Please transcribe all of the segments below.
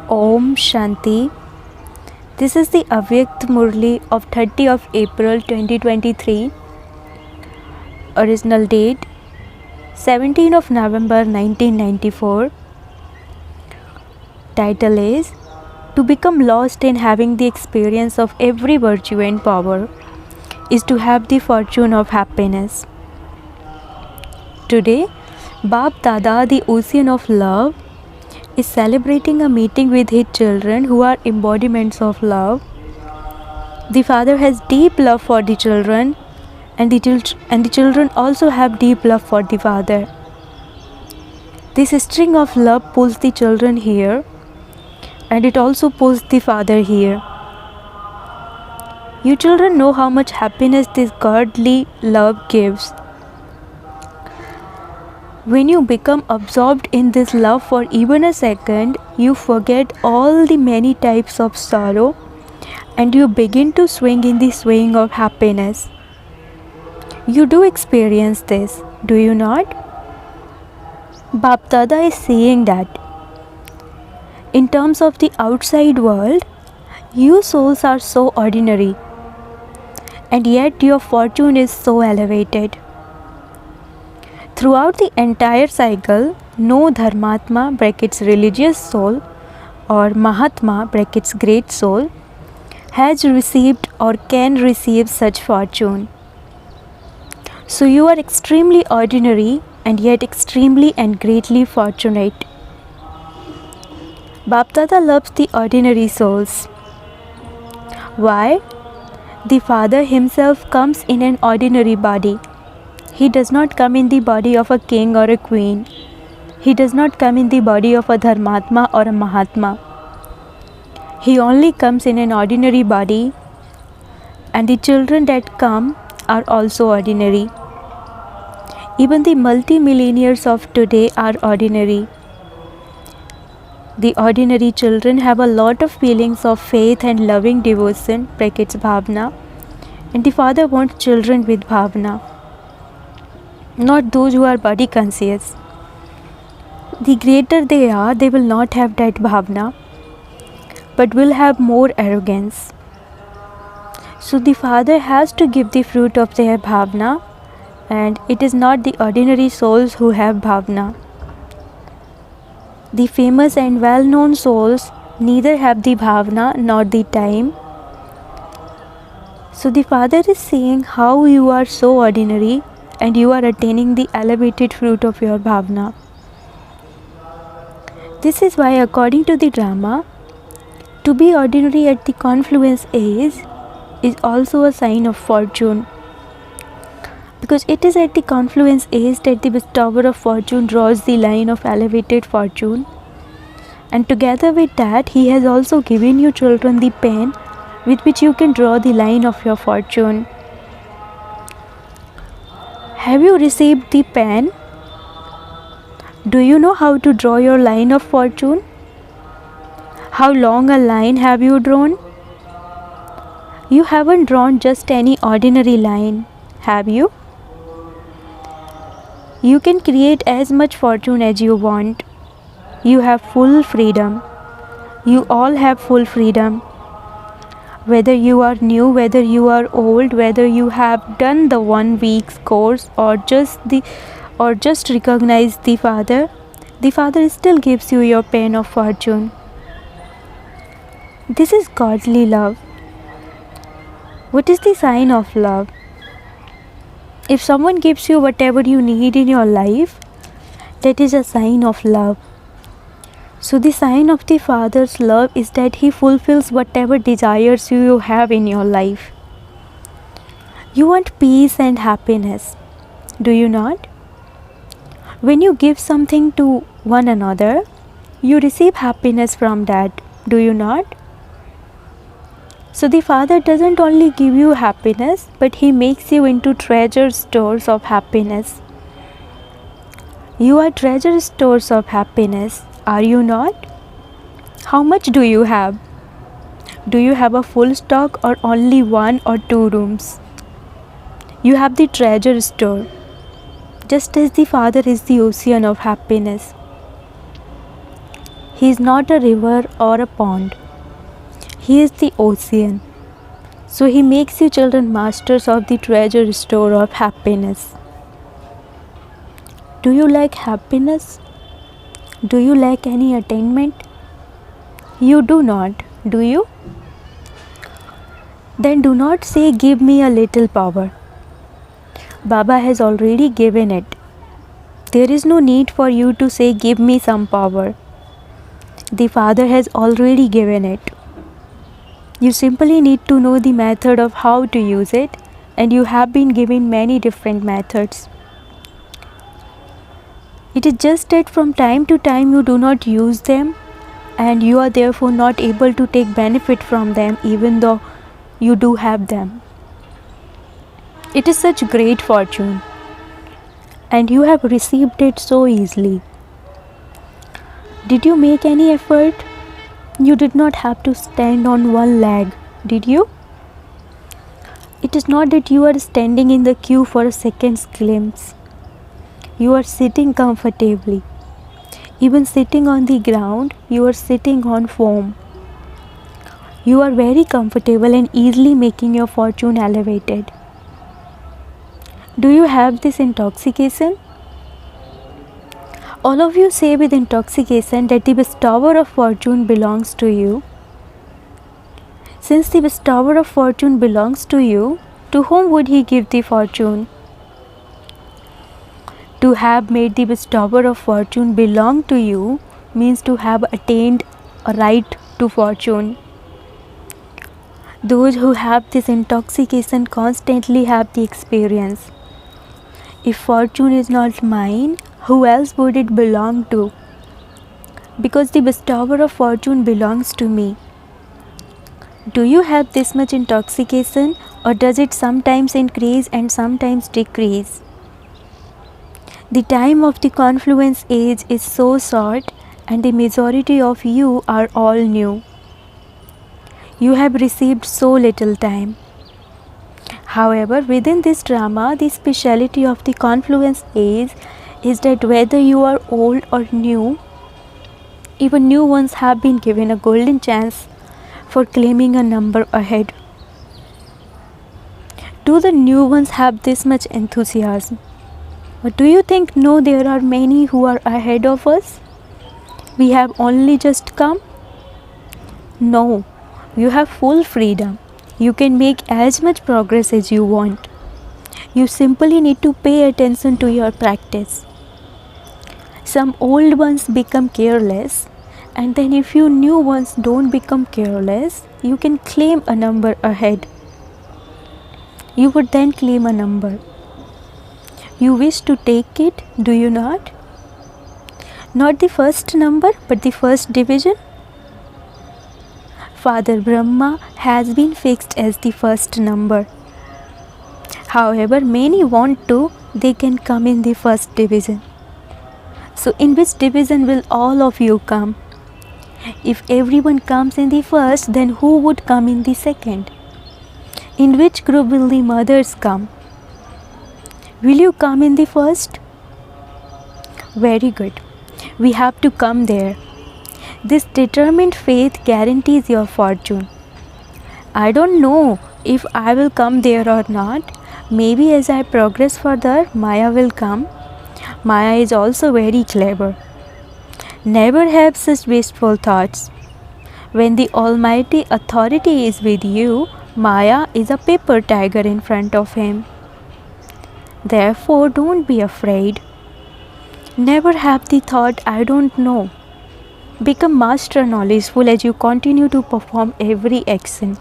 Om Shanti. This is the Avyakt Murli of 30 of April 2023. Original date 17 of November 1994. Title is To become lost in having the experience of every virtue and power is to have the fortune of happiness. Today, Bap Dada, the ocean of love, is celebrating a meeting with his children who are embodiments of love. The father has deep love for the children, and the children also have deep love for the father. This string of love pulls the children here, and it also pulls the father here. You children know how much happiness this godly love gives. When you become absorbed in this love for even a second, you forget all the many types of sorrow and you begin to swing in the swing of happiness. You do experience this, do you not? Bap Dada is saying that in terms of the outside world, you souls are so ordinary, and yet your fortune is so elevated. Throughout the entire cycle, no Dharmatma (religious soul) or Mahatma (great soul) has received or can receive such fortune. So you are extremely ordinary and yet extremely and greatly fortunate. Bap Dada loves the ordinary souls. Why? The Father himself comes in an ordinary body. He does not come in the body of a king or a queen. He does not come in the body of a Dharmatma or a Mahatma. He only comes in an ordinary body, and the children that come are also ordinary. Even the multi-millionaires of today are ordinary. The ordinary children have a lot of feelings of faith and loving devotion (bhavna), and the Father wants children with bhavna, not those who are body conscious. The greater they are, they will not have that bhavna, but will have more arrogance. So the Father has to give the fruit of their bhavna, and it is not the ordinary souls who have bhavna. The famous and well-known souls neither have the bhavna nor the time. So the Father is saying how you are so ordinary and you are attaining the elevated fruit of your bhavna. This is why, according to the drama, to be ordinary at the confluence is also a sign of fortune. Because it is at the confluence age that the bestower of fortune draws the line of elevated fortune. And together with that, he has also given you children the pen with which you can draw the line of your fortune. Have you received the pen? Do you know how to draw your line of fortune? How long a line have you drawn? You haven't drawn just any ordinary line, have you? You can create as much fortune as you want. You have full freedom. You all have full freedom. Whether you are new, whether you are old, whether you have done the 1 week's course or just recognize the Father still gives you your pen of fortune. This is godly love. What is the sign of love? If someone gives you whatever you need in your life, that is a sign of love. So the sign of the Father's love is that He fulfills whatever desires you have in your life. You want peace and happiness, do you not? When you give something to one another, you receive happiness from that, do you not? So the Father doesn't only give you happiness, but He makes you into treasure stores of happiness. You are treasure stores of happiness, are you not? How much do you have? Do you have a full stock or only 1 or 2 rooms? You have the treasure store, just as the Father is the ocean of happiness. He is not a river or a pond. He is the ocean. So He makes you children masters of the treasure store of happiness. Do you lack happiness? Do you lack any attainment? You do not, do you? Then do not say, "Give me a little power." Baba has already given it. There is no need for you to say, "Give me some power." The Father has already given it. You simply need to know the method of how to use it, and you have been given many different methods. It is just that from time to time you do not use them, and you are therefore not able to take benefit from them even though you do have them. It is such great fortune, and you have received it so easily. Did you make any effort? You did not have to stand on one leg, did you? It is not that you are standing in the queue for a second's glimpse. You are sitting comfortably. Even sitting on the ground, you are sitting on foam. You are very comfortable and easily making your fortune elevated. Do you have this intoxication? All of you say with intoxication that the bestower of fortune belongs to you. Since the bestower of fortune belongs to you, to whom would he give the fortune? To have made the bestower of fortune belong to you means to have attained a right to fortune. Those who have this intoxication constantly have the experience. If fortune is not mine, who else would it belong to? Because the bestower of fortune belongs to me. Do you have this much intoxication, or does it sometimes increase and sometimes decrease? The time of the confluence age is so short, and the majority of you are all new. You have received so little time. However, within this drama, the speciality of the confluence age is that whether you are old or new, even new ones have been given a golden chance for claiming a number ahead. Do the new ones have this much enthusiasm? Or do you think, no, there are many who are ahead of us? We have only just come? No, you have full freedom. You can make as much progress as you want. You simply need to pay attention to your practice. Some old ones become careless, and then if you new ones don't become careless, you can claim a number ahead. You would then claim a number. You wish to take it, do you not? Not the first number, but the first division? Father Brahma has been fixed as the first number. However, many want to, they can come in the first division. So in which division will all of you come? If everyone comes in the first, then who would come in the second? In which group will the mothers come? Will you come in the first? Very good. We have to come there. This determined faith guarantees your fortune. I don't know if I will come there or not. Maybe as I progress further, Maya will come. Maya is also very clever. Never have such wasteful thoughts. When the Almighty Authority is with you, Maya is a paper tiger in front of him. Therefore, don't be afraid. Never have the thought, I don't know. Become master knowledgeful as you continue to perform every action.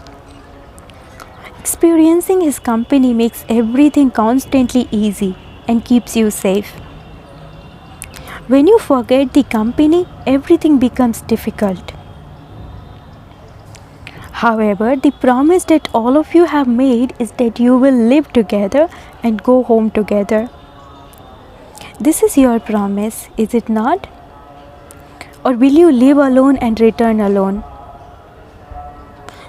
Experiencing his company makes everything constantly easy and keeps you safe. When you forget the company, everything becomes difficult. However, the promise that all of you have made is that you will live together and go home together. This is your promise, is it not? Or will you live alone and return alone?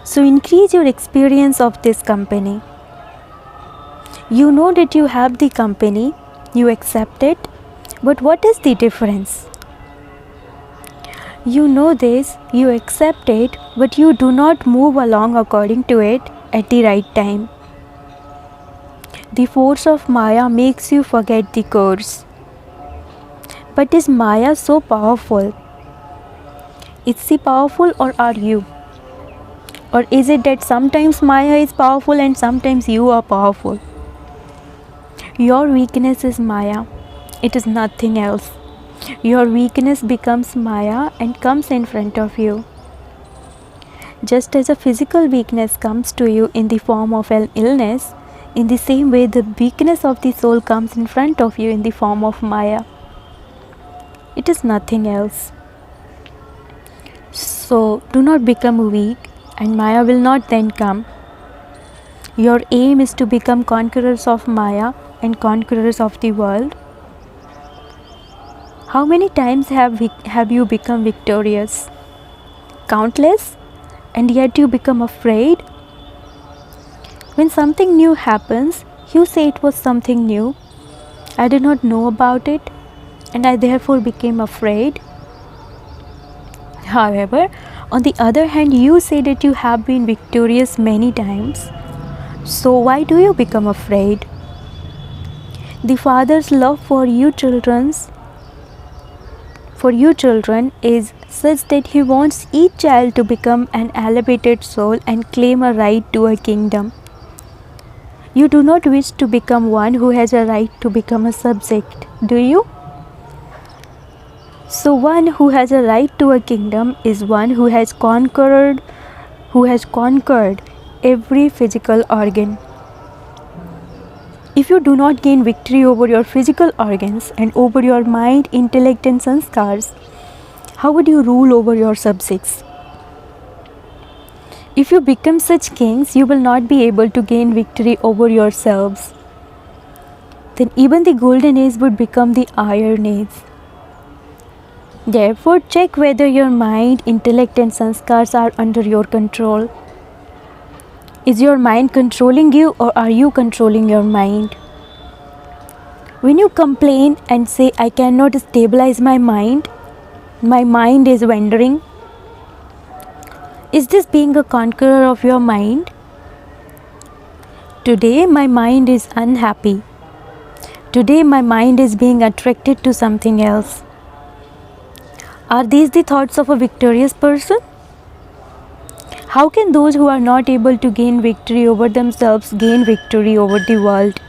So increase your experience of this company. You know that you have the company, you accept it, but what is the difference? You know this, you accept it, but you do not move along according to it at the right time. The force of Maya makes you forget the course. But is Maya so powerful? Is she powerful or are you? Or is it that sometimes Maya is powerful and sometimes you are powerful? Your weakness is Maya. It is nothing else. Your weakness becomes Maya and comes in front of you. Just as a physical weakness comes to you in the form of an illness, in the same way the weakness of the soul comes in front of you in the form of Maya. It is nothing else. So do not become weak and Maya will not then come. Your aim is to become conquerors of Maya and conquerors of the world. How many times have you become victorious? Countless? And yet you become afraid? When something new happens, you say it was something new. I did not know about it and I therefore became afraid. However, on the other hand, you say that you have been victorious many times. So why do you become afraid? The Father's love for you children is such that He wants each child to become an elevated soul and claim a right to a kingdom. You do not wish to become one who has a right to become a subject, do you? So one who has a right to a kingdom is one who has conquered every physical organ. If you do not gain victory over your physical organs and over your mind, intellect and sanskars, how would you rule over your subjects? If you become such kings, you will not be able to gain victory over yourselves. Then even the golden age would become the iron age. Therefore, check whether your mind, intellect and sanskars are under your control. Is your mind controlling you or are you controlling your mind? When you complain and say, I cannot stabilize my mind is wandering, is this being a conqueror of your mind? Today my mind is unhappy. Today my mind is being attracted to something else. Are these the thoughts of a victorious person? How can those who are not able to gain victory over themselves gain victory over the world?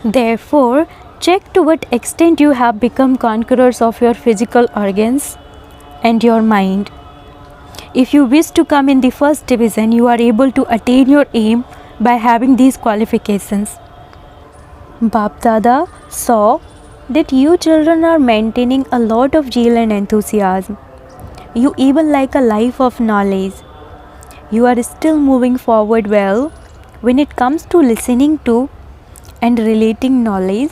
Therefore, check to what extent you have become conquerors of your physical organs and your mind. If you wish to come in the first division, you are able to attain your aim by having these qualifications. Bap Dada saw that you children are maintaining a lot of zeal and enthusiasm. You even like a life of knowledge. You are still moving forward well when it comes to listening to and relating knowledge.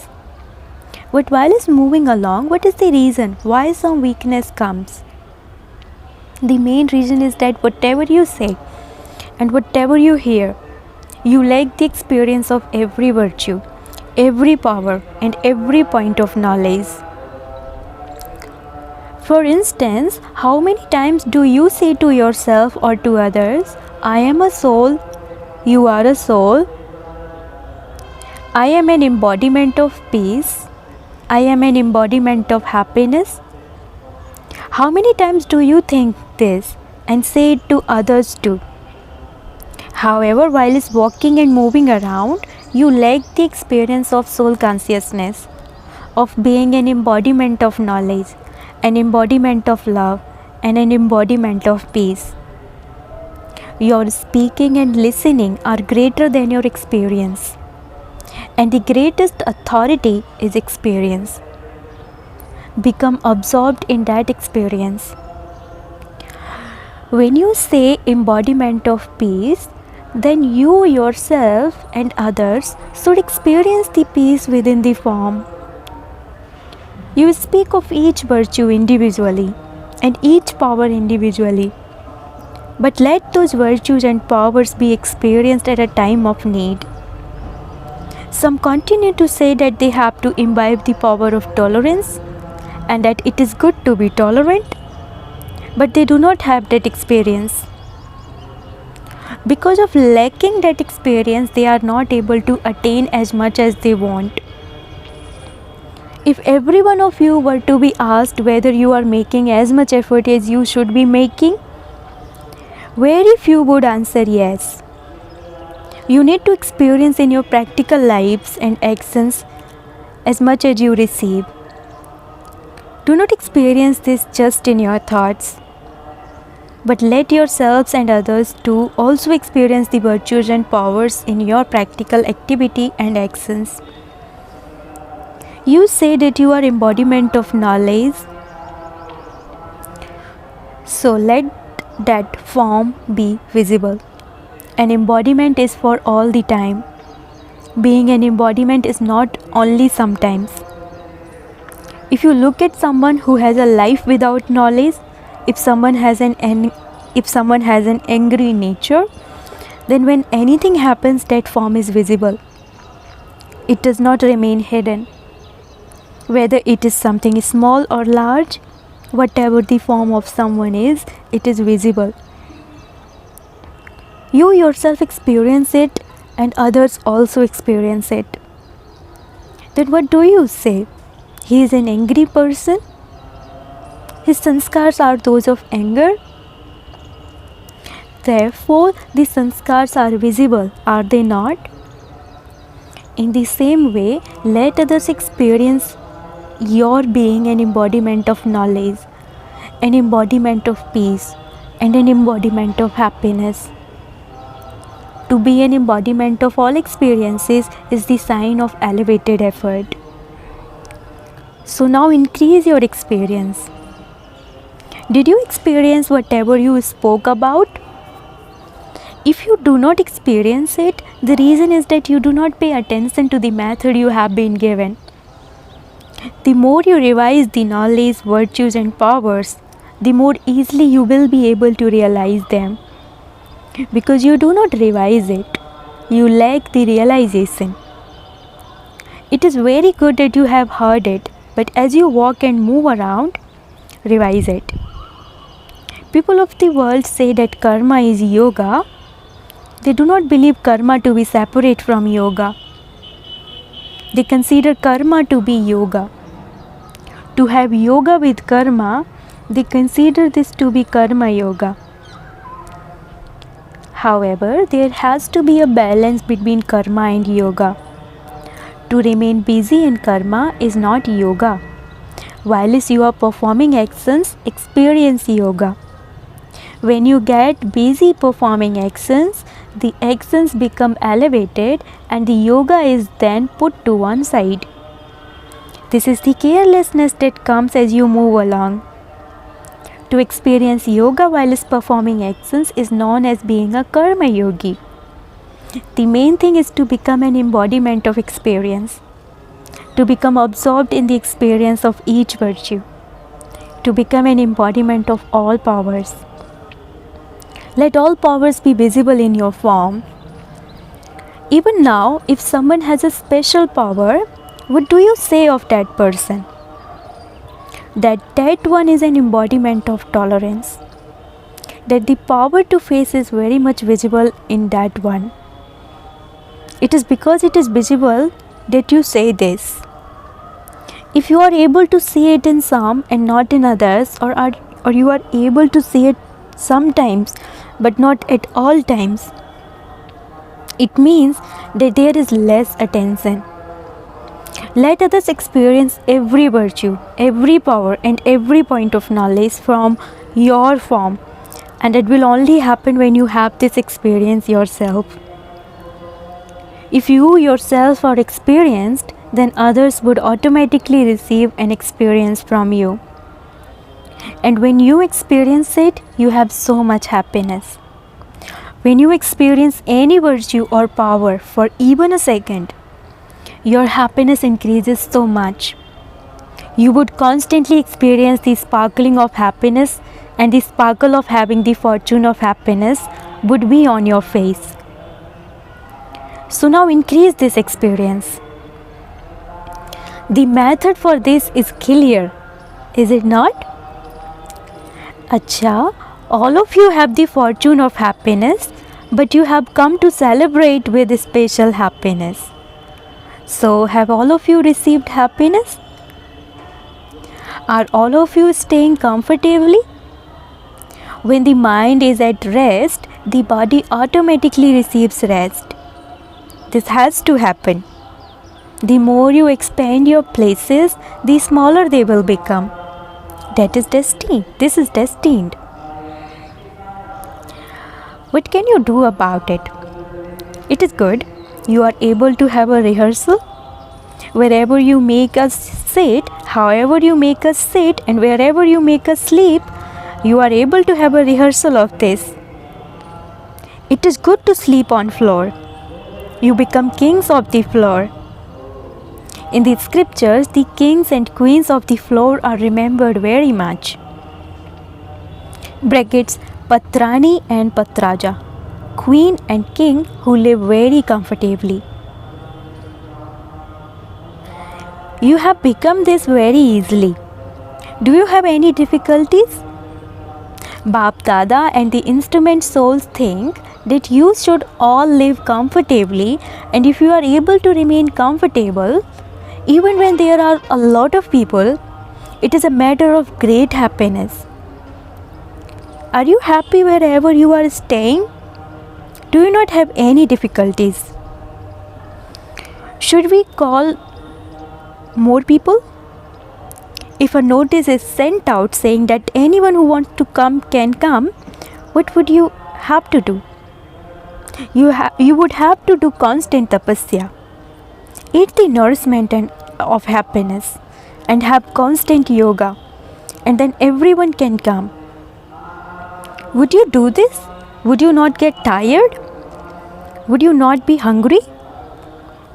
But while it's moving along, what is the reason why some weakness comes? The main reason is that whatever you say and whatever you hear, you lack the experience of every virtue, every power and every point of knowledge. For instance, how many times do you say to yourself or to others, I am a soul, you are a soul, I am an embodiment of peace, I am an embodiment of happiness? How many times do you think this and say it to others too? However, while it's walking and moving around, you lack the experience of soul consciousness, of being an embodiment of knowledge, an embodiment of love, and an embodiment of peace. Your speaking and listening are greater than your experience, and the greatest authority is experience. Become absorbed in that experience. When you say embodiment of peace, then you yourself and others should experience the peace within the form. You speak of each virtue individually and each power individually, but let those virtues and powers be experienced at a time of need. Some continue to say that they have to imbibe the power of tolerance and that it is good to be tolerant, but they do not have that experience. Because of lacking that experience, they are not able to attain as much as they want. If every one of you were to be asked whether you are making as much effort as you should be making, very few would answer yes. You need to experience in your practical lives and actions as much as you receive. Do not experience this just in your thoughts, but let yourselves and others too also experience the virtues and powers in your practical activity and actions. You say that you are embodiment of knowledge, so let that form be visible. An embodiment is for all the time. Being an embodiment is not only sometimes. If you look at someone who has a life without knowledge, if someone has an angry nature, then when anything happens, that form is visible. It does not remain hidden. Whether it is something small or large, whatever the form of someone is, it is visible. You yourself experience it and others also experience it. Then what do you say? He is an angry person? His sanskars are those of anger? Therefore, the sanskars are visible, are they not? In the same way, let others experience your being an embodiment of knowledge, an embodiment of peace, and an embodiment of happiness. To be an embodiment of all experiences is the sign of elevated effort. So now increase your experience. Did you experience whatever you spoke about? If you do not experience it, the reason is that you do not pay attention to the method you have been given. The more you revise the knowledge, virtues and powers, the more easily you will be able to realize them. Because you do not revise it, you lack the realization. It is very good that you have heard it, but as you walk and move around, revise it. People of the world say that karma is yoga. They do not believe karma to be separate from yoga. They consider karma to be yoga. To have yoga with karma, they consider this to be karma yoga. However, there has to be a balance between karma and yoga. To remain busy in karma is not yoga. Whilst you are performing actions, experience yoga. When you get busy performing actions, the actions become elevated and the yoga is then put to one side. This is the carelessness that comes as you move along. To experience yoga whilst performing actions is known as being a karma yogi. The main thing is to become an embodiment of experience, to become absorbed in the experience of each virtue, to become an embodiment of all powers. Let all powers be visible in your form. Even now, if someone has a special power, what do you say of that person? That one is an embodiment of tolerance. That the power to face is very much visible in that one. It is because it is visible that you say this. If you are able to see it in some and not in others, or you are able to see it sometimes but not at all times, it means that there is less attention. Let others experience every virtue, every power and every point of knowledge from your form, and it will only happen when you have this experience yourself. If you yourself are experienced, then others would automatically receive an experience from you. And when you experience it, you have so much happiness. When you experience any virtue or power for even a second, your happiness increases so much. You would constantly experience the sparkling of happiness, and the sparkle of having the fortune of happiness would be on your face. So now increase this experience. The method for this is clear. Is it not? Acha, all of you have the fortune of happiness, but you have come to celebrate with special happiness. So, have all of you received happiness? Are all of you staying comfortably? When the mind is at rest, the body automatically receives rest. This has to happen. The more you expand your places, the smaller they will become. That is destined. This is destined. What can you do about it? It is good. You are able to have a rehearsal. Wherever you make us sit, however you make us sit, and wherever you make us sleep, you are able to have a rehearsal of this. It is good to sleep on floor. You become kings of the floor. In the scriptures, the kings and queens of the floor are remembered very much. Brackets Patrani and Patraja, queen and king who live very comfortably. You have become this very easily. Do you have any difficulties? Bap Dada and the instrument souls think that you should all live comfortably, and if you are able to remain comfortable, even when there are a lot of people, it is a matter of great happiness. Are you happy wherever you are staying? Do you not have any difficulties? Should we call more people? If a notice is sent out saying that anyone who wants to come can come, what would you have to do? You would have to do constant tapasya. Eat the nourishment of happiness and have constant yoga, and then everyone can come. Would you do this? Would you not get tired? Would you not be hungry?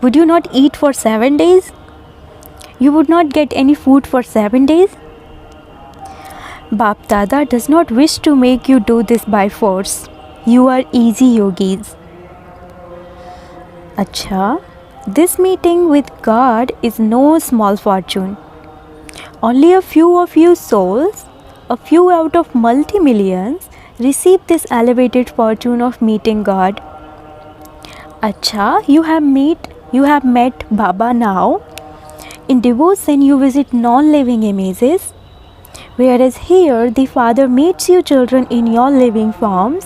Would you not eat for 7 days? You would not get any food for 7 days? Bap Dada does not wish to make you do this by force. You are easy yogis. Acha, this meeting with God is no small fortune. Only a few of you souls, a few out of multi-millions, receive this elevated fortune of meeting God. Acha, you have met Baba now. In devotion, you visit non-living images, whereas here the Father meets you children in your living forms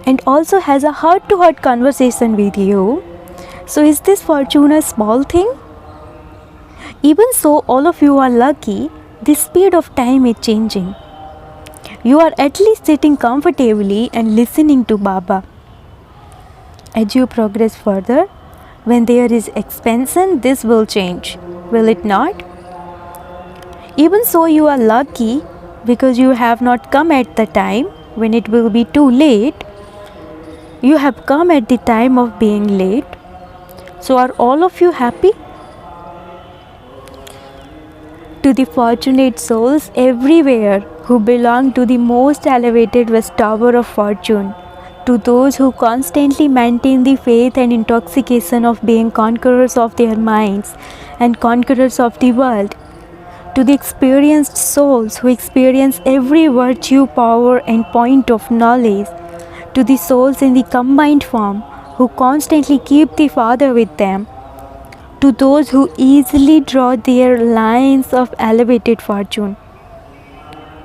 and also has a heart-to-heart conversation with you. So is this fortune a small thing? Even so, all of you are lucky. The speed of time is changing. You are at least sitting comfortably and listening to Baba. As you progress further, when there is expansion, this will change. Will it not? Even so, you are lucky because you have not come at the time when it will be too late. You have come at the time of being late. So are all of you happy? To the fortunate souls everywhere who belong to the most elevated West Tower of Fortune, to those who constantly maintain the faith and intoxication of being conquerors of their minds and conquerors of the world, to the experienced souls who experience every virtue, power and point of knowledge, to the souls in the combined form who constantly keep the Father with them, to those who easily draw their lines of elevated fortune,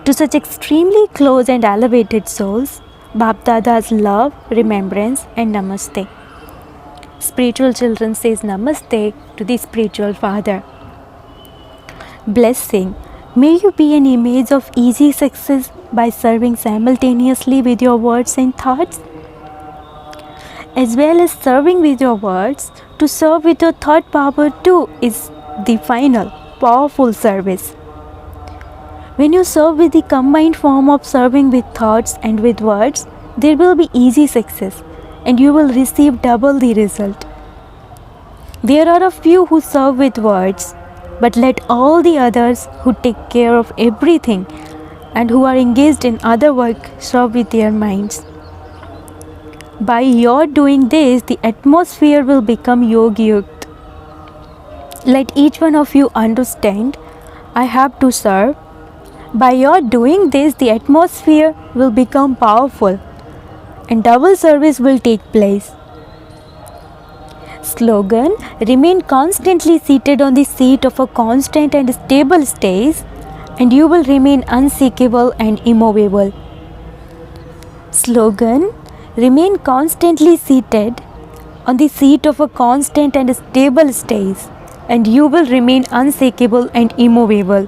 to such extremely close and elevated souls, Bap Dada's love, remembrance and namaste. Spiritual children says namaste to the spiritual father. Blessing. May you be an image of easy success by serving simultaneously with your words and thoughts, as well as serving with your words. To serve with your thought power too is the final, powerful service. When you serve with the combined form of serving with thoughts and with words, there will be easy success and you will receive double the result. There are a few who serve with words, but let all the others who take care of everything and who are engaged in other work serve with their minds. By your doing this, the atmosphere will become Yogi-yukt. Let each one of you understand, I have to serve, By your doing this, the atmosphere will become powerful and double service will take place. Slogan: remain constantly seated on the seat of a constant and stable state, and you will remain unshakable and immovable. Slogan: remain constantly seated on the seat of a constant and stable state, and you will remain unshakable and immovable.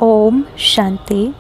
Om Shanti.